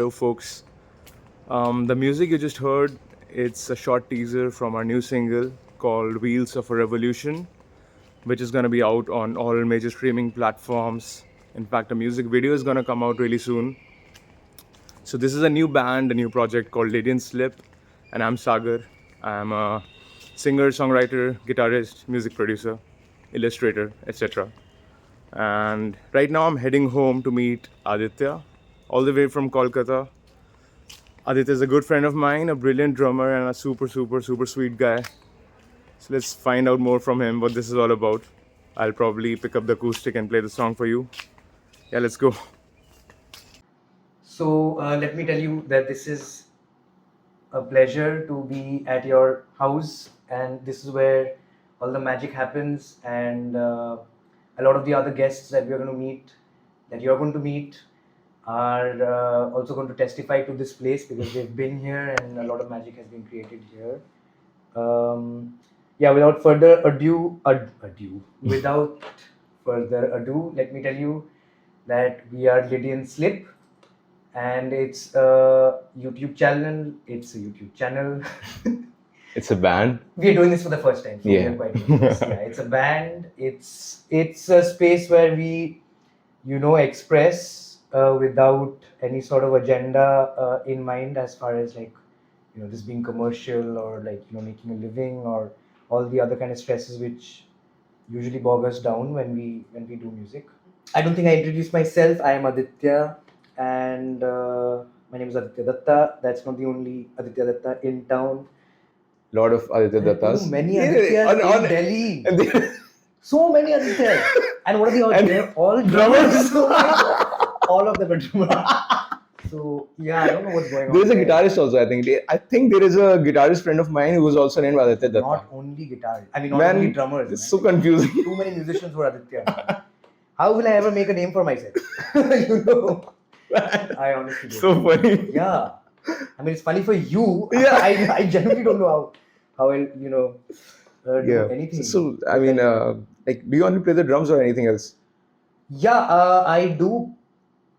Hello, folks. The music you just heard, it's a short teaser from our new single called Wheels of a Revolution, which is going to be out on all major streaming platforms. In fact, a music video is going to come out really soon. So this is a new band, a new project called Lydian Slip, and I'm Sagar. I'm a singer, songwriter, guitarist, music producer, illustrator, etc. And right now I'm heading home to meet Aditya, all the way from Kolkata. Aditya is a good friend of mine, a brilliant drummer, and a super sweet guy. So let's find out more from him what this is all about. I'll probably pick up the acoustic and play the song for you. Yeah, let's go. So let me tell you that this is a pleasure to be at your house, and this is where all the magic happens. And a lot of the other guests that we are going to meet, that you are going to meet, are also going to testify to this place because they've been here, and a lot of magic has been created here. Yeah, without further ado, let me tell you that we are Lydian Slip, and it's a YouTube channel. It's a YouTube channel. It's a band. We're doing this for the first time, so Yeah. we're quite new to this. Yeah, it's a band. It's a space where we, express without any sort of agenda in mind, as far as like, this being commercial or like making a living or all the other kind of stresses which usually bog us down when we do music. I don't think I introduced myself. I am Aditya, and my name is Aditya Datta. That's not the only Aditya Datta in town. Lot of Aditya There are Dattas. too many Adityas in Delhi. So many Adityas. And what are the odds? And They're all drummers. Oh my God. All of them are drummers. So yeah, I don't know what's going on. There is a there. guitarist also, I think. I think there is a guitarist friend of mine who was also named Aditya Datta. Not only guitarists. I mean, not Man, only drummers. it's man. so confusing. Too many musicians who are Aditya. How will I ever make a name for myself? you know. I honestly don't. So funny. Yeah. I mean, it's funny for you. Yeah. I genuinely don't know how I'll, do anything. So, I mean, like, do you only play the drums or anything else? Yeah, I do.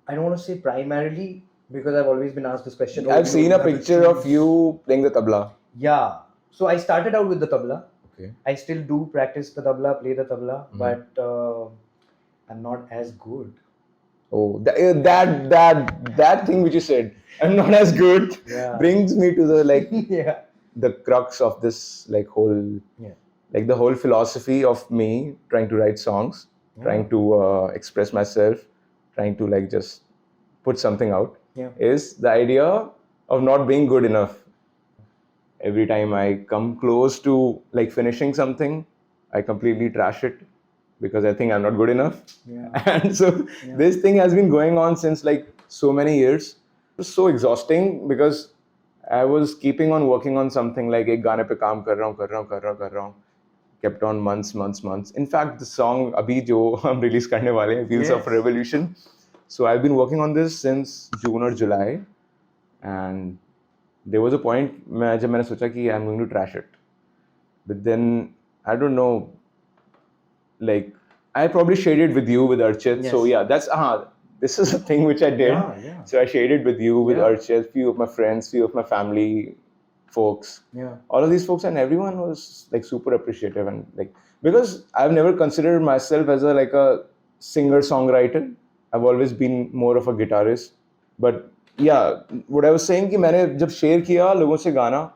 I don't want to say primarily because I've always been asked this question. I've seen a you have to picture of choose. you playing the tabla. Yeah. So I started out with the tabla. Okay. I still do practice the tabla, play the tabla, but I'm not as good. Oh, that thing which you said, I'm not as good, Yeah. brings me to the like yeah. the crux of this like whole like the whole philosophy of me trying to write songs, trying to express myself, trying to like just put something out. Is the idea of not being good enough. Every time I come close to like finishing something, I completely trash it because I think I'm not good enough. Yeah. And so this thing has been going on since like so many years. It was so exhausting because I was keeping on working on something like ek gaane pe kaam kar raha hu. Kept on months. In fact, the song abhi jo hum release karne wale hain, Wheels of Revolution. So I've been working on this since June or July, and there was a point where I thought I'm going to trash it. But then I don't know, like I probably shaded with you with Archit. So yeah, that's this is a thing which I did. Yeah. So I shaded with you with Archit, few of my friends, few of my family folks. Yeah. All of these folks, and everyone was like super appreciative, and like because I've never considered myself as a singer songwriter. I've always been more of a guitarist. But yeah, what I was saying कि मैंने जब share किया लोगों से गाना,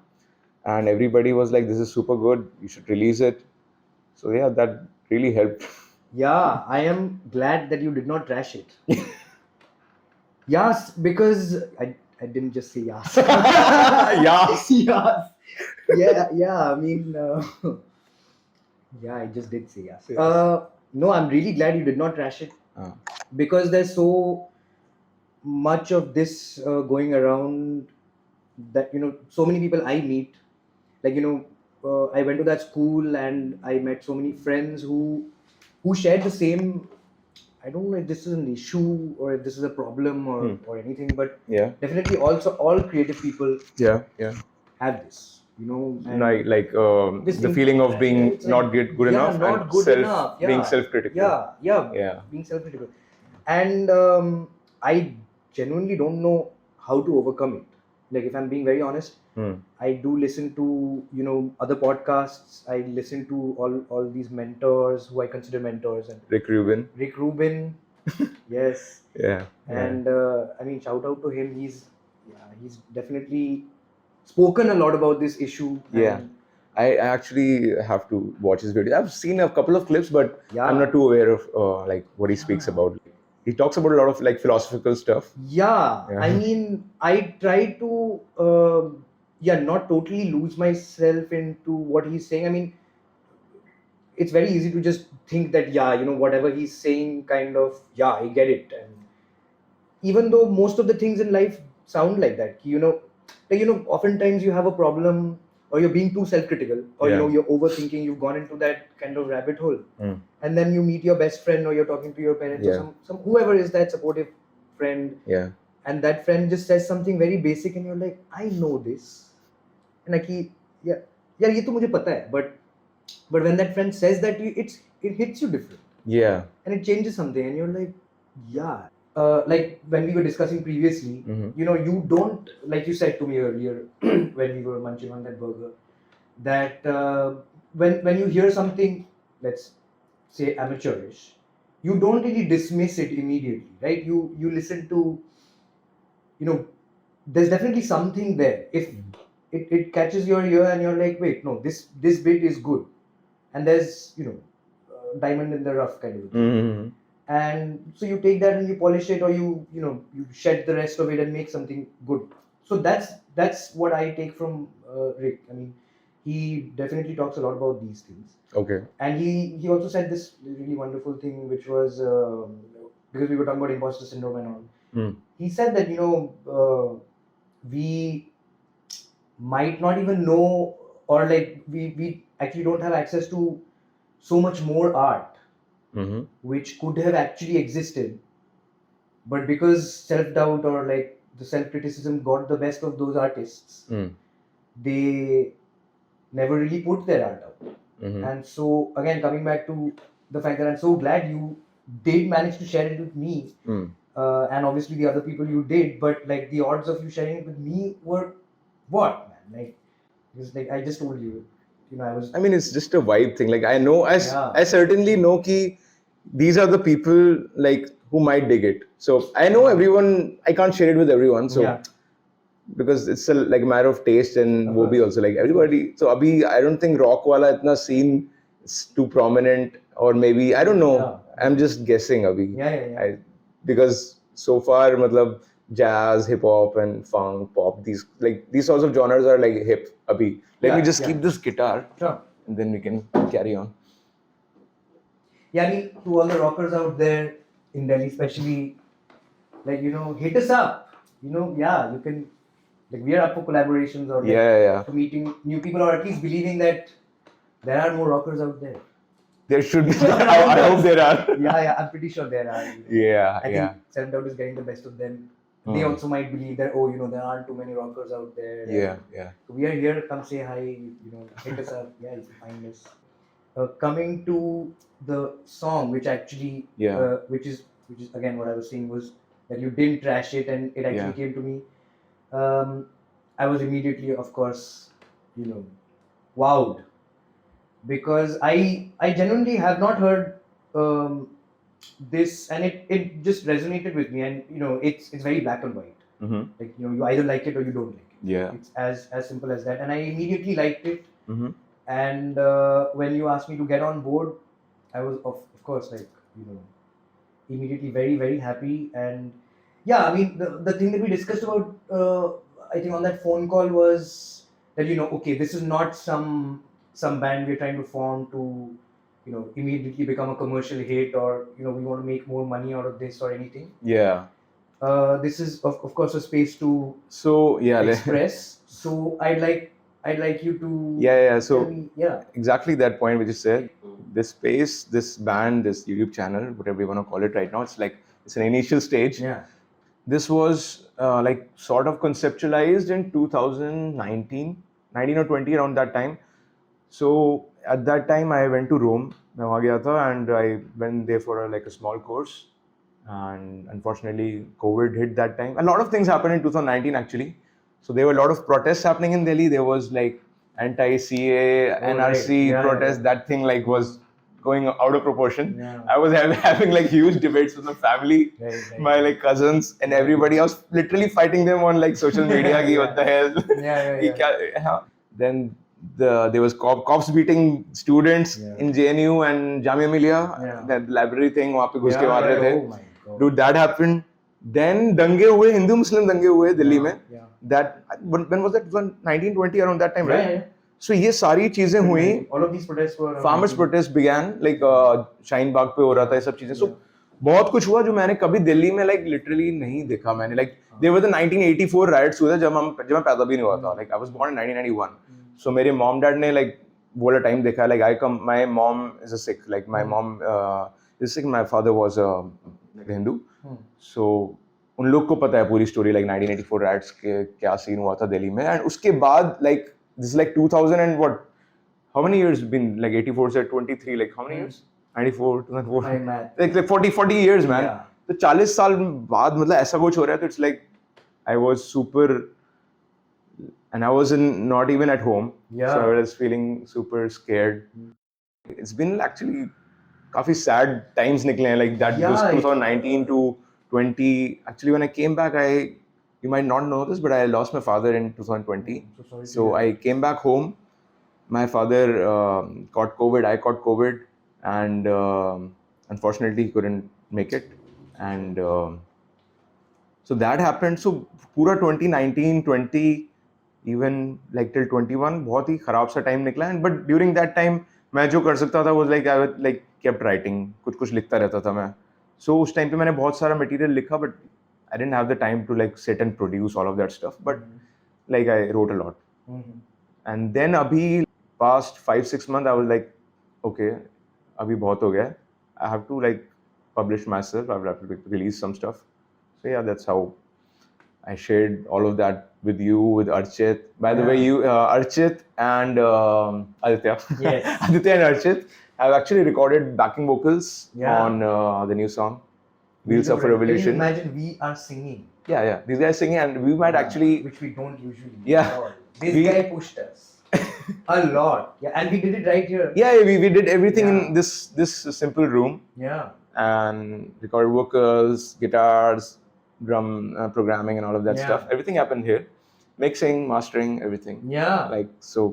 and everybody was like, this is super good, you should release it. So yeah, that really helped. Yeah, I am glad that you did not trash it. Yes, because I didn't just say yes. Yes. Yes. Yeah. I mean, yeah, I just did say yes. No, I'm really glad you did not trash it because there's so much of this going around that so many people I meet, like I went to that school and I met so many friends who shared the same. I don't know if this is an issue or if this is a problem or anything, but definitely also all creative people have this, and this the thing- feeling of being it's not like, good enough not and good enough. being self-critical. Being self-critical, and I genuinely don't know how to overcome it. Like, if I'm being very honest, I do listen to, other podcasts. I listen to all these mentors who I consider mentors, and Rick Rubin. yes. Yeah. And I mean, shout out to him. He's definitely spoken a lot about this issue. Yeah. And I actually have to watch his video. I've seen a couple of clips, but yeah, I'm not too aware of like what he speaks about. He talks about a lot of like philosophical stuff. Yeah, Yeah. I mean, I try to, not totally lose myself into what he's saying. I mean, it's very easy to just think that, whatever he's saying, kind of, I get it. And even though most of the things in life sound like that, oftentimes you have a problem, or you're being too self-critical, or Yeah. you're overthinking, you've gone into that kind of rabbit hole. Mm. And then you meet your best friend, or you're talking to your parents, or Yeah. some whoever is that supportive friend, Yeah. and that friend just says something very basic, and you're like, I know this, and like, yeah, ye to mujhe pata hai, but when that friend says that, it hits you different. Yeah. And it changes something, and you're like, yeah. Like when we were discussing previously, you don't, like you said to me earlier when we were munching on that burger, that when you hear something, let's say amateurish, you don't really dismiss it immediately, right? You listen to, there's definitely something there. If it catches your ear, and you're like, wait, no, this bit is good, and there's, diamond in the rough kind of thing. And so you take that and you polish it, or you shed the rest of it and make something good. So that's what I take from Rick. I mean, he definitely talks a lot about these things. Okay. And he also said this really wonderful thing, which was, because we were talking about imposter syndrome and all. He said that, we might not even know, or like we actually don't have access to so much more art, which could have actually existed, but because self-doubt, or like the self-criticism, got the best of those artists, they never really put their art out. And so again, coming back to the fact that I'm so glad you did manage to share it with me, and obviously the other people you did, but like the odds of you sharing it with me were what, man? Like, because like I just told you, I mean, it's just a vibe thing. Like I know, Yeah. I certainly know ki these are the people like who might dig it. So I know everyone. I can't share it with everyone. So Yeah. because it's like a matter of taste, and Of wo bhi course. also like everybody. So abhi I don't think rock wala itna scene is too prominent, or maybe I don't know. Yeah. I'm just guessing abhi. Yeah. Because so far, matlab jazz, hip hop, and funk, pop, these sorts of genres are like hip abhi. Let me just keep this guitar, Sure. and then we can carry on. Yeah, I mean, to all the rockers out there in Delhi, especially, like, hit us up. Yeah, you can, like, we are up for collaborations, or like, Yeah. to meeting new people, or at least believing that there are more rockers out there. There should be. I hope there are. Yeah, I'm pretty sure there are. Yeah, I yeah. think self-doubt is getting the best of them. They also might believe that, there aren't too many rockers out there. Yeah. So we are here. Come say hi. Hit us up. Yeah, you can find us. Coming to the song, which actually, which is again what I was saying, was that you didn't trash it, and it actually came to me. I was immediately, of course, wowed, because I genuinely have not heard this, and it just resonated with me, and it's very black and white. Like, you either like it or you don't like it. Yeah. It's as simple as that, and I immediately liked it. And when you asked me to get on board, I was of course, like, immediately very very happy. And yeah, I mean, the thing that we discussed about, I think on that phone call, was that, okay, this is not some band we're trying to form to immediately become a commercial hit, or we want to make more money out of this or anything. Yeah. This is of course a space to So yeah, express. So I'd like you to yeah. So tell me, yeah, exactly that point which you said. This space, this band, this YouTube channel, whatever you want to call it right now, it's an initial stage. yeah, This was like sort of conceptualized in 2019, 19 or 20, around that time. So at that time I went to Rome. मैं वहाँ गया था, and I went there for like a small course, and unfortunately COVID hit that time. A lot of things happened in 2019 actually. So there were a lot of protests happening in Delhi. There was like anti-CA, NRC protest. That thing like was going out of proportion. Yeah. I was having like huge debates with my family, my like cousins and everybody. I was literally fighting them on like social media. Ki, what the hell? Ki kya- Then there was cops beating students in JNU and Jamia Millia. That library thing, वहाँ पे घुस के मार रहे थे. Oh my god. Dude, that happened. Then दंगे हुए, हिंदू मुस्लिम दंगे हुए दिल्ली में. That when was that? 1920 around that time, right? So ये सारी चीजें हुई. All of these protests were Farmers protest began, like Shaheen Bagh पे हो रहा था ये सब चीजें. So बहुत कुछ हुआ जो मैंने कभी दिल्ली में like literally नहीं देखा मैंने. Like there were the 1984 riots हुए थे जब मैं पैदा भी नहीं हुआ था. Like I was born in 1991. So मेरे mom dad ने like वो वाला time देखा. Like my mom is a Sikh. Like my mom is Sikh. My father was like a Hindu. So उन लोग को पता है पूरी story like 1984 riots के क्या scene हुआ था दिल्ली में. And उसके बाद like this is like 2000 and what? How many years been like 84 से 23 like how many years? 94 2004 My math. like 40 years man. Yeah. तो 40 साल बाद मतलब ऐसा कुछ हो रहा है तो it's like I was super and I was not even at home. Yeah. So I was feeling super scared. It's been actually काफी sad times निकले हैं like that. Yeah, 2019 to 20. Actually when I came back you might not know this but I lost my father in 2020. So sorry to So hear. I came back home. My father caught COVID. I caught COVID, and unfortunately he couldn't make it. And so that happened. So पूरा 2019, 20, even like till 21 बहुत ही खराब सा time निकला. And but during that time मैं जो कर सकता था was like I was like kept writing. कुछ लिखता रहता था मैं. So उस time पे मैंने बहुत सारा material लिखा but I didn't have the time to like sit and produce all of that stuff. But like I wrote a lot. And then abhi past 5-6 months I was like okay abhi bahut ho gaya. I have to like publish myself. I will have to release some stuff. So yeah, that's how I shared all of that with you, with Archit. By the way, you Archit and Aditya. Yes. Aditya and Archit have actually recorded backing vocals Yeah. on the new song Wheels of a Can you Revolution. imagine we are singing, Yeah, these guys singing and we might actually which we don't usually. Yeah. at all. This We- guy pushed us a lot. Yeah, and we did it right here. yeah we did everything Yeah. in this simple room Yeah. and recorded vocals, guitars, drum programming and all of that Yeah. stuff. Everything happened here. Mixing, mastering, everything. Yeah. Like so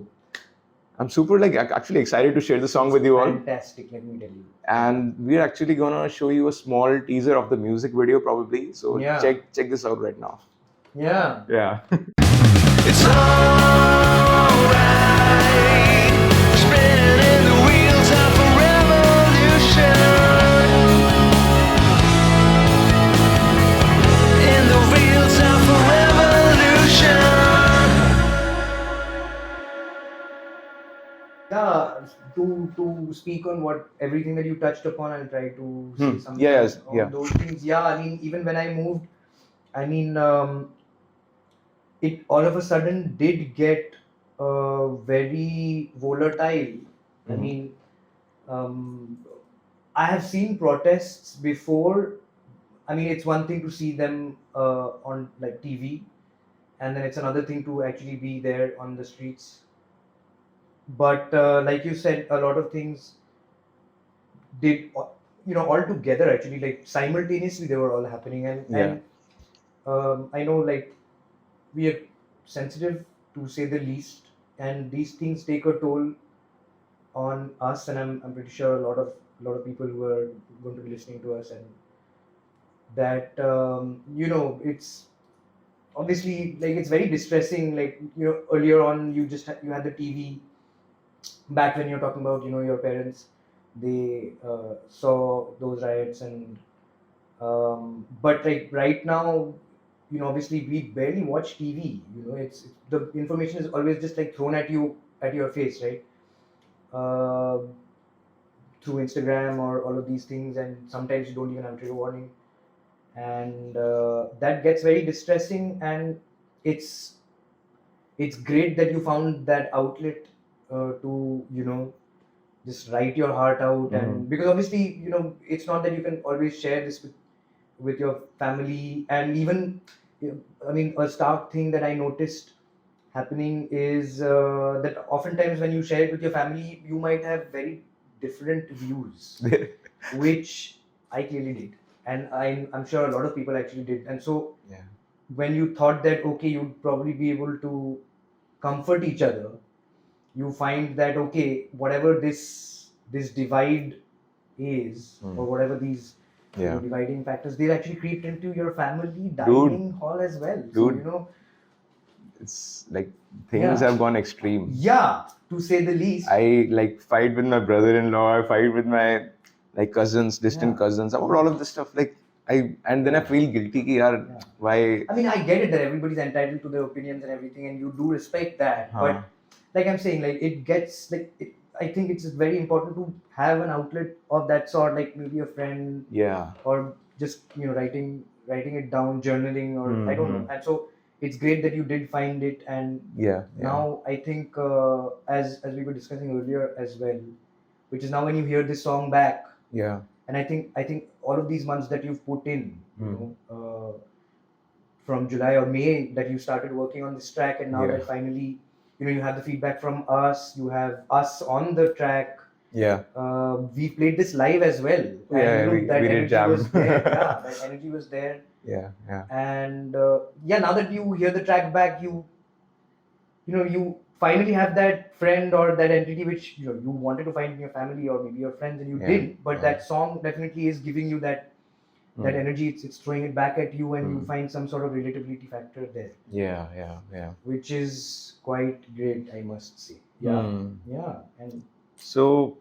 I'm super like actually excited to share the song with you all. Fantastic, let me tell you. And we're actually gonna show you a small teaser of the music video probably. So Yeah. check this out right now. Yeah. Yeah. It's alright, spinning the wheels of a revolution. In the wheels of a revolution. Yeah, to speak on what everything that you touched upon, I'll try to say something Yes, on yeah. those things. Yeah, I mean, even when I moved, I mean, it all of a sudden did get very volatile. I mean, I have seen protests before. I mean, it's one thing to see them on like TV, and then it's another thing to actually be there on the streets. But like you said, a lot of things did all together actually, like simultaneously they were all happening. And I know like we are sensitive to say the least, and these things take a toll on us, and I'm pretty sure a lot of people who are going to be listening to us, and that it's obviously like it's very distressing. Like earlier on you just you had the TV. Back when you're talking about your parents, they saw those riots, and but like right now, obviously we barely watch TV. It's the information is always just like thrown at you at your face, right? Through Instagram or all of these things, and sometimes you don't even have trigger warning, and that gets very distressing. And it's great that you found that outlet to just write your heart out. And because obviously it's not that you can always share this with with your family, and even, I mean, a stark thing that I noticed happening is that oftentimes when you share it with your family, you might have very different views, which I clearly did, and I'm sure a lot of people actually did. And so Yeah. when you thought that okay, you'd probably be able to comfort each other, you find that okay, whatever this divide is, or whatever these Yeah. dividing factors, they've actually creeped into your family dining hall as well. So Dude. It's like things Yeah. have gone extreme. Yeah, to say the least. I like fight with my brother-in-law. I fight with my like cousins, distant Yeah. cousins about all of this stuff. Like then I feel guilty. Ki, yaar, Yeah. why? I mean, I get it that everybody's entitled to their opinions and everything, and you do respect that. But like I'm saying, like it gets like I think it's very important to have an outlet of that sort, like maybe a friend, Yeah. or just writing it down, journaling, or I don't know. And so it's great that you did find it, and Yeah. now I think as we were discussing earlier as well, which is now when you hear this song back, Yeah. and I think all of these months that you've put in, from July or May that you started working on this track, and now that finally you have the feedback from us, you have us on the track. Yeah. We played this live as well, and Yeah, that we did energy jam. was there. Yeah, that energy was there. Yeah. Yeah. And now that you hear the track back, you finally have that friend or that entity which you wanted to find in your family or maybe your friends, and you didn't. But that song definitely is giving you that energy. It's throwing it back at you, and you find some sort of relatability factor there. Yeah. Yeah. Yeah. Which is quite great, I must say. Yeah. Yeah. And so,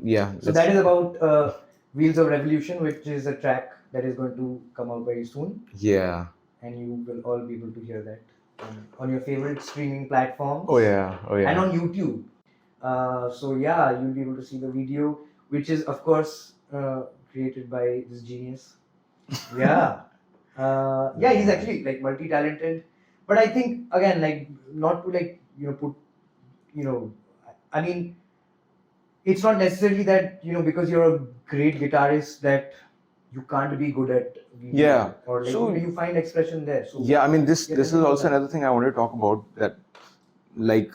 yeah. So that is about Wheels of Revolution, which is a track that is going to come out very soon. Yeah. And you will all be able to hear that on your favorite streaming platforms. Oh yeah. And on YouTube. So yeah, you'll be able to see the video, which is of course created by this genius. Yeah. Yeah, he's actually like multi-talented. But I think again, like not to like put I mean, it's not necessarily that because you're a great guitarist that you can't be good at video. Yeah. Or like So- you find expression there. So Yeah, I mean this is also another thing I wanted to talk about, that like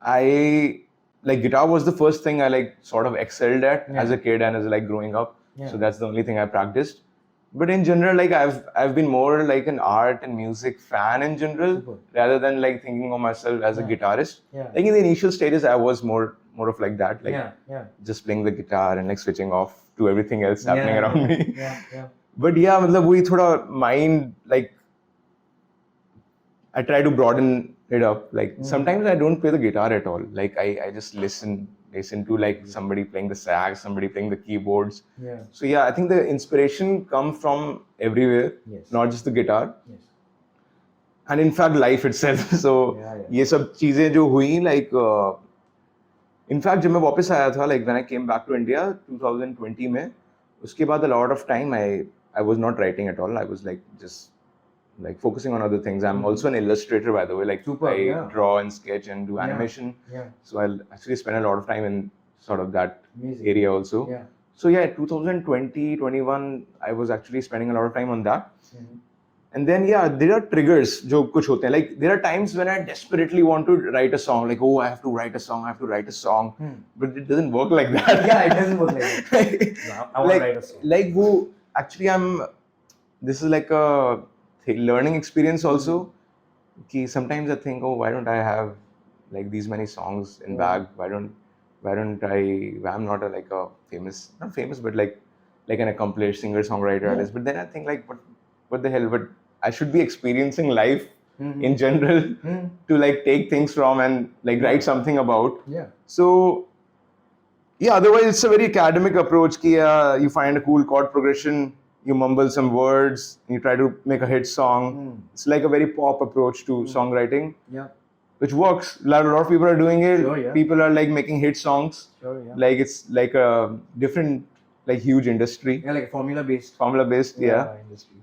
I like guitar was the first thing I like sort of excelled at as a kid and as like growing up. Yeah. So that's the only thing I practiced. But in general, like I've been more like an art and music fan in general, Super. rather than like thinking of myself as a guitarist. Yeah. Like in the initial stages, I was more of like that, like yeah. just playing the guitar and like switching off to everything else happening around me. Yeah. But yeah, मतलब वही थोड़ा mind, like I try to broaden it up. Like sometimes I don't play the guitar at all. Like I just listen to like somebody playing the sax, somebody playing the keyboards. Yeah. So yeah, I think the inspiration comes from everywhere, Yes. not just the guitar. Yes. And in fact life itself. So ये सब चीजें जो हुई, like in fact जब मैं वापस आया था, like when I came back to India 2020 में, उसके बाद a lot of time I was not writing at all. I was like just like focusing on other things. I'm also an illustrator, by the way. Like I draw and sketch and do animation. Yeah. So I'll actually spend a lot of time in sort of that Amazing. area also. Yeah. So yeah, 2020, 21, I was actually spending a lot of time on that. And then yeah, there are triggers जो कुछ होते हैं. Like there are times when I desperately want to write a song. Like I have to write a song. But it doesn't work like that. Yeah, it doesn't work like that. I want to write a song. Like वो actually this is like a learning experience also. Ki sometimes I think, why don't I have like these many songs in bag? Why I'm not not famous, but like an accomplished singer, songwriter, artist. But then I think like, what the hell? But I should be experiencing life in general to like take things from and like write something about. Yeah. So yeah, otherwise it's a very academic approach. Ki, you find a cool chord progression, you mumble some words, you try to make a hit song. It's like a very pop approach to songwriting. Yeah. Which works. A lot of people are doing it. Sure, yeah. People are like making hit songs. Sure, yeah. Like it's like a different, like huge industry. Yeah, like formula based. Yeah. Industry.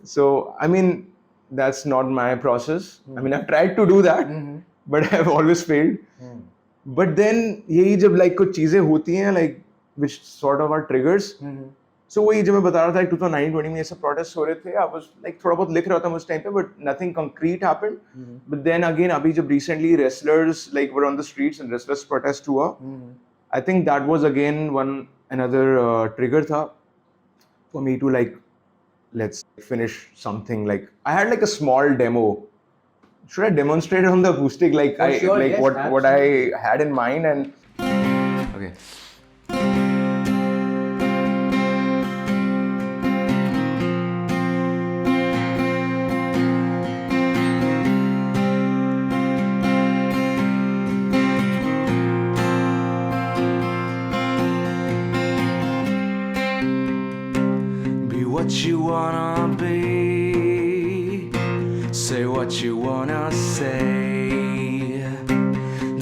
So I mean, that's not my process. I mean, I've tried to do that, but I've always failed. But then यही जब like कुछ चीजें होती हैं like which sort of are triggers, So वही जब मैं बता रहा था 2019-20 में ये सब protests हो रहे थे, I was like थोड़ा बहुत लिख रहा था उस time पे, but nothing concrete happened. But then again अभी जब recently wrestlers like were on the streets and wrestlers protest हुआ, I think that was again another trigger था for me to like let's finish something. Like I had like a small demo. Should I demonstrate it on the acoustic like For sure, like yes, what I absolutely. had in mind and okay. Be what you wanna be. Say what you wanna say.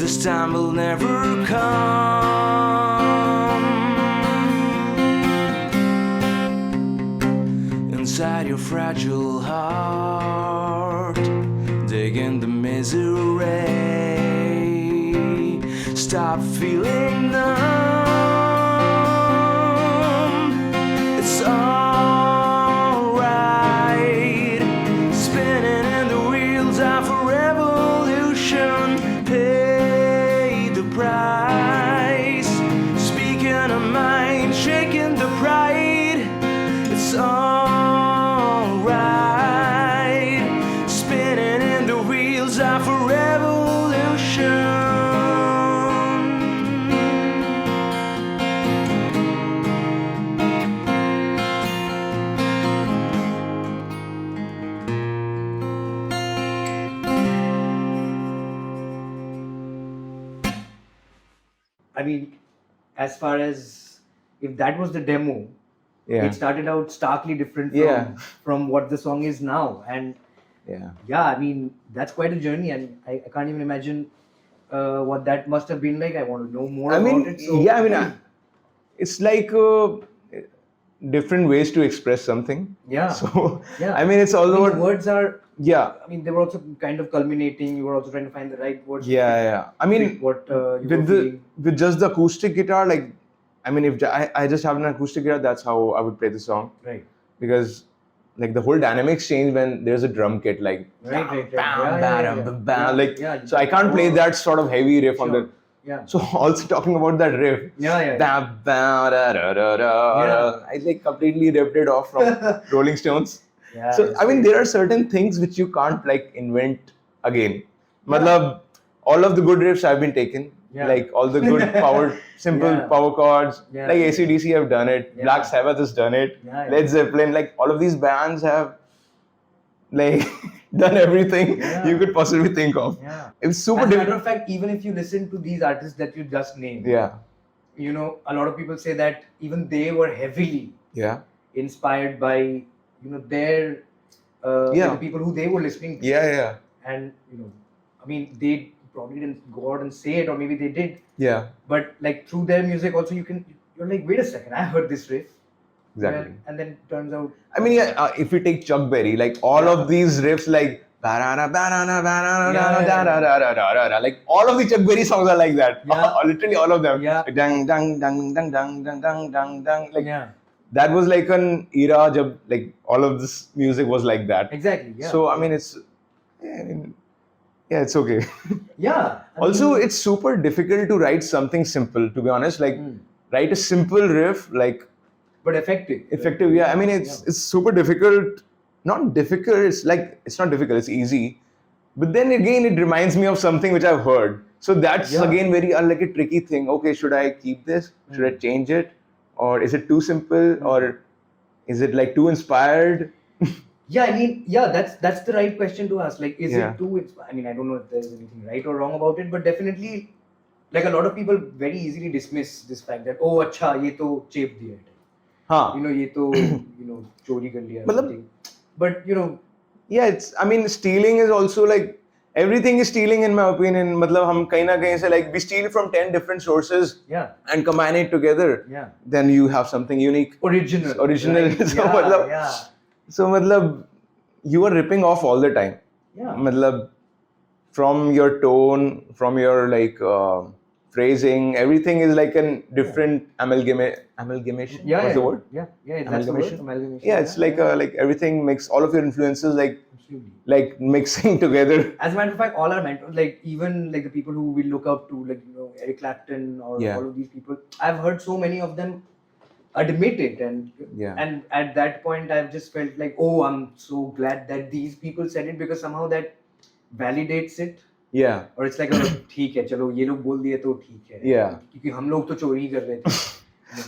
This time will never come. Inside your fragile heart, dig in the misery. Stop feeling numb. It's alright. Spinning in the wheels of a revolution. Pay the price. Speaking a mind, shaking the pride. It's alright. Spinning in the wheels of a revolution. I mean, as far as if that was the demo, Yeah. it started out starkly different Yeah. from what the song is now. And Yeah. yeah, I mean, that's quite a journey, and I can't even imagine what that must have been like. I want to know more I about mean, it. So, yeah, I mean, it's like different ways to express something. Yeah. So, yeah. I mean, it's all I mean, about, the words are, yeah, I mean, they were also kind of culminating. You were also trying to find the right words. to yeah, fit- yeah. I mean, fit what you were with feeling. with just the acoustic guitar, like, I mean, if I just have an acoustic guitar, that's how I would play the song. Right. Because like the whole dynamics change when there's a drum kit, like Right. bam, Yeah, bam, yeah. bam, bam, Yeah, like yeah. so I can't play that sort of heavy riff on Sure. the. Yeah. So also talking about that riff, Yeah. bam, bam, da, da, da, da, Yeah. da. I like completely ripped it off from Rolling Stones. Yeah, So it's I mean, great. there are certain things which you can't like invent again. Matlab, all of the good riffs have been taken. Yeah. Like all the good simple Yeah. power chords. Yeah. Like AC/DC have done it. Yeah. Black Sabbath has done it. Yeah. Led Zeppelin, like all of these bands have like done everything Yeah. you could possibly think of. Yeah. It's super As a matter difficult. of fact, even if you listen to these artists that you just named, Yeah, you know, a lot of people say that even they were heavily yeah, inspired by, you know, their Yeah. the people who they were listening to. yeah. And, you know, I mean, they probably didn't go out and say it, or maybe they did, Yeah, but like through their music also you're like, wait a second, I heard this riff. exactly. Well, and then it turns out, I mean, yeah, if we take Chuck Berry, like all of these riffs, like banana, banana, banana, Yeah. da, da, da, da, da, da, da, like all of the Chuck Berry songs are like that. Yeah. Literally all of them. Yeah. Dang, dang, dang, dang, dang, dang, dang, dang, dang. Like yeah, that was like an era, jab, like all of this music was like that. exactly. Yeah. So I mean, it's okay. yeah. I Also, mean, it's super difficult to write something simple. To be honest, like write a simple riff, like but effective. effective. Yeah, I mean, it's super difficult. Not difficult. It's like it's not difficult. It's easy. But then again, it reminds me of something which I've heard. So that's Yeah. again very like a tricky thing. Okay, should I keep this? Should I change it? Or is it too simple? Or is it like too inspired? Yeah, I mean, yeah, that's the right question to ask. Like, is Yeah. it too? I mean, I don't know if there's anything right or wrong about it, but definitely, like a lot of people very easily dismiss this fact that, oh, acha, ye to chep diya hai. Huh. You know, ye to chori kar liya. or Matlab- something. But you know, Yeah, I mean, stealing is also like everything is stealing in my opinion. मतलब हम कहीं ना कहीं से like we steal from 10 different sources yeah, and combine it together. yeah, Then you have something unique. original. Original. Right? So, yeah, matlab- yeah, So मतलब you are ripping off all the time. yeah. मतलब from your tone, from your like phrasing, everything is like a different amalgamation. Yeah, What's yeah, the word? yeah, yeah. That's the word. Amalgamation. Yeah, it's like like everything makes all of your influences Absolutely. like mixing together. As a matter of fact, all our mentors, like even like the people who we look up to, like Eric Clapton or Yeah. all of these people, I've heard so many of them admit it, and Yeah. and at that point, I've just felt like, oh, I'm so glad that these people said it, because somehow that validates it. Yeah. और it's like ठीक है चलो ये लोग बोल दिए तो ठीक है Yeah. क्योंकि हम लोग तो चोरी कर रहे थे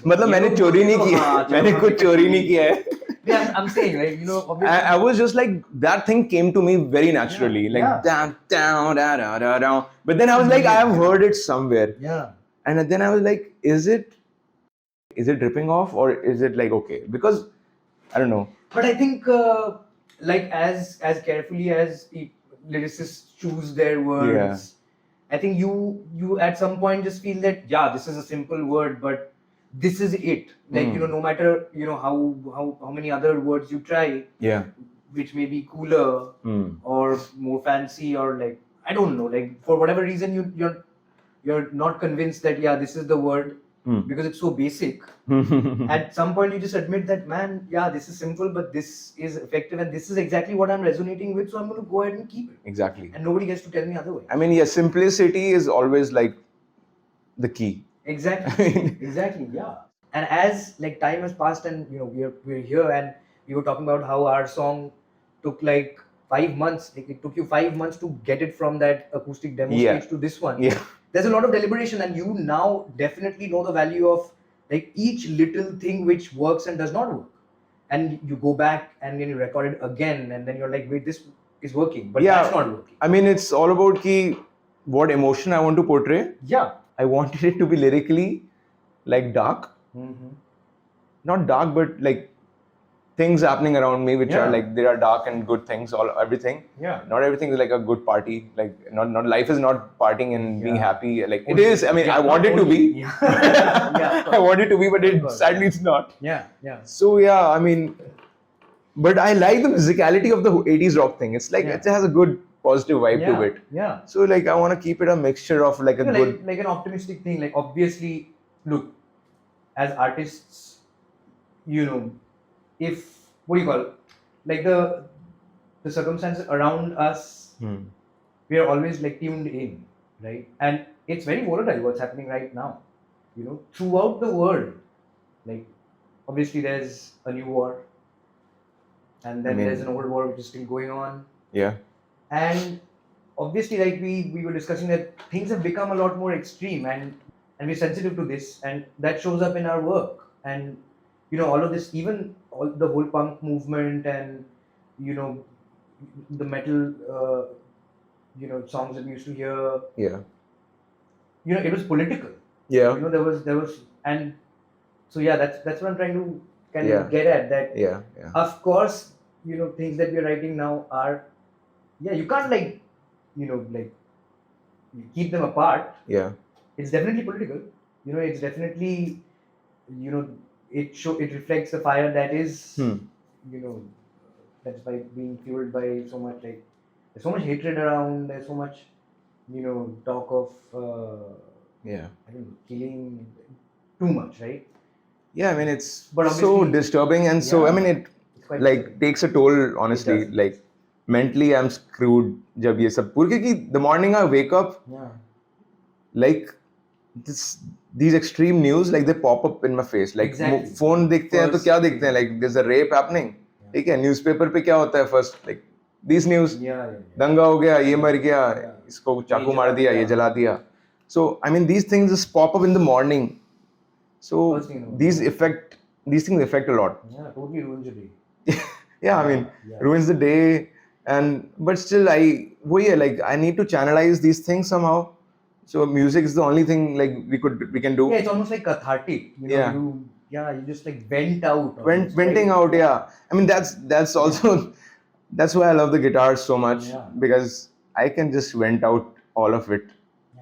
मतलब मैंने चोरी नहीं की है, मैंने कुछ चोरी नहीं किया है. Yeah, I'm saying, like, obviously. I was just like, that thing came to me very naturally, Yeah, like yeah. down, down, da, da, da, da. But then I was like, I have heard it somewhere, Yeah. and then I was like, is it ripping off, or is it like okay? Because I don't know. But I think, like as carefully as lyricists choose their words, I think you at some point just feel that this is a simple word, but this is it. Like no matter how many other words you try, Yeah. which may be cooler or more fancy, or like I don't know, like for whatever reason you're not convinced that this is the word because it's so basic. At some point you just admit that, man, this is simple, but this is effective, and this is exactly what I'm resonating with, so I'm going to go ahead and keep it. Exactly. And nobody gets to tell me otherwise. I mean, simplicity is always like the key. Exactly. Exactly. Yeah. And as like time has passed, and we're here, and we were talking about how our song took like 5 months. Like, it took you 5 months to get it from that acoustic demo stage to this one. Yeah. There's a lot of deliberation, and you now definitely know the value of like each little thing which works and does not work. And you go back and then you record it again, and then you're like, wait, this is working, but that's not working. I mean, it's all about what emotion I want to portray. Yeah. I wanted it to be lyrically like dark. Not dark, but like things happening around me which are like, there are dark and good things, everything. Yeah. Not everything is like a good party. Like not life is not partying and being happy. Like it is. I mean, I want it to be. Yeah. I want it to be, but sadly it's not. Yeah. So yeah, I mean, but I like the musicality of the 80s rock thing. It's like it has a good positive vibe to it. Yeah. So like I want to keep it a mixture of like a good. Like an optimistic thing. Like obviously, look, as artists, if what do you call it? Like the circumstances around us, we are always like tuned in, right? And it's very volatile what's happening right now, throughout the world. Like obviously there's a new war, and then there's an old war which is still going on. Yeah. And obviously, like we were discussing, that things have become a lot more extreme, and we're sensitive to this, and that shows up in our work. And all of this, even all the whole punk movement, and the metal songs that we used to hear. Yeah. It was political. Yeah. There was, and so that's what I'm trying to kind of get at. That Yeah. of course, things that we're writing now are, you can't like keep them apart. Yeah. It's definitely political. It's definitely, it reflects the fire that is, that's by being fueled by so much, like there's so much hatred around. There's so much, talk of I don't know, killing, too much, right? Yeah, I mean it's But so obviously- disturbing, and so I mean it It's quite like disturbing. takes a toll, honestly. It does. Like mentally I'm screwed जब ये सब क्योंकि the morning I wake up, like these extreme news, like they pop up in my face. Like Exactly. phone देखते हैं तो First क्या देखते हैं? Like there's a rape happening. ठीक है, newspaper पे क्या होता है first? Like these news, दंगा हो गया, ये मर गया, इसको चाकू मार दिया, ये जला दिया. So I mean these things just pop up in the morning. So First thing in the these things affect a lot. Yeah, totally ruins your day. Yeah, I mean ruins the day, but still like I need to channelize these things somehow. So music is the only thing like we can do. Yeah, it's almost like cathartic. You just like vent out. Venting out, yeah. I mean that's also that's why I love the guitar so much, because I can just vent out all of it,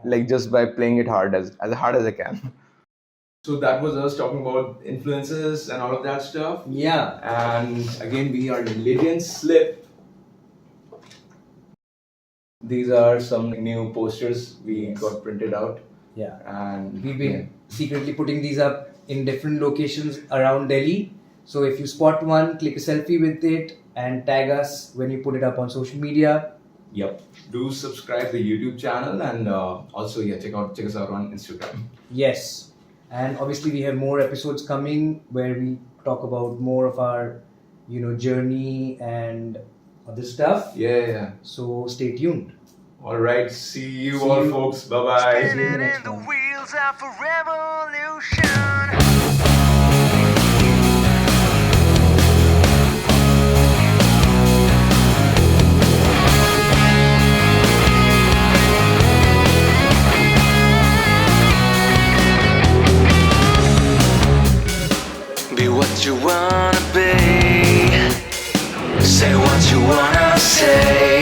like just by playing it hard as hard as I can. So that was us talking about influences and all of that stuff. Yeah. And again, we are Lydian Slip. These are some new posters we got printed out. Yeah. And We've been secretly putting these up in different locations around Delhi. So if you spot one, click a selfie with it and tag us when you put it up on social media. Yep. Do subscribe the YouTube channel, and also check us out on Instagram. Yes. And obviously we have more episodes coming where we talk about more of our, journey and other stuff. Yeah. So stay tuned. All right. See you See all, you. folks. Bye bye. See you in the next And the one. wheels of a revolution. Be what you wanna be. Say what you wanna say.